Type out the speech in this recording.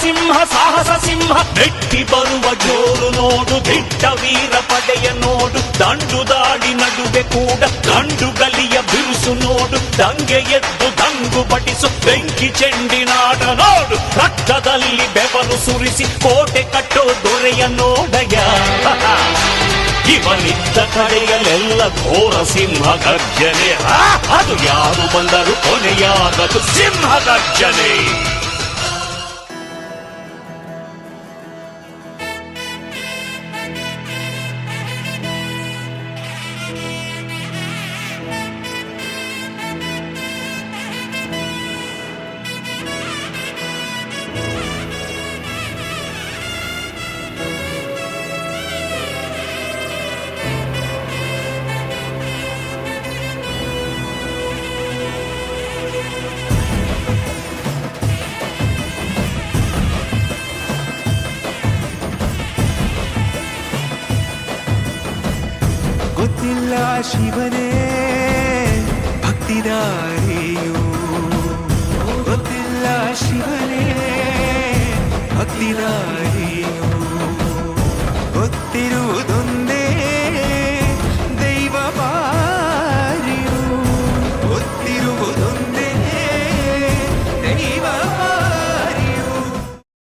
ಸಿಂಹ ಸಾಹಸ ಸಿಂಹ ನೆಟ್ಟಿ ಬರುವ ಜೋರು ನೋಡು, ದಿಟ್ಟ ವೀರ ಪಡೆಯ ನೋಡು, ದಂಡು ದಾಳಿ ನಡುವೆ ಕೂಡ ಗಂಡು ಗಲಿಯ ಬಿರುಸು ನೋಡು, ದಂಗೆ ಎದ್ದು ದಂಗು ಬಡಿಸು ಬೆಂಕಿ ಚೆಂಡಿನಾಡ ನೋಡು, ರಕ್ತದಲ್ಲಿ ಬೆವರು ಸುರಿಸಿ ಕೋಟೆ ಕಟ್ಟೋ ದೊರೆಯ ನೋಡಯ. ಇವನಿದ್ದ ಕಡೆಯಲ್ಲೆಲ್ಲ ಘೋರ ಸಿಂಹ ಗರ್ಜನೆ, ಅದು ಯಾರು ಬಂದರು ಕೊನೆಯಾಗದು ಸಿಂಹ ಗರ್ಜನೆ. ಗೊತ್ತಿಲ್ಲ ಶಿವನೇ ಭಕ್ತಿದಾರಿಯು, ಗೊತ್ತಿಲ್ಲ ಶಿವನೇ ಭಕ್ತಿದಾರಿ.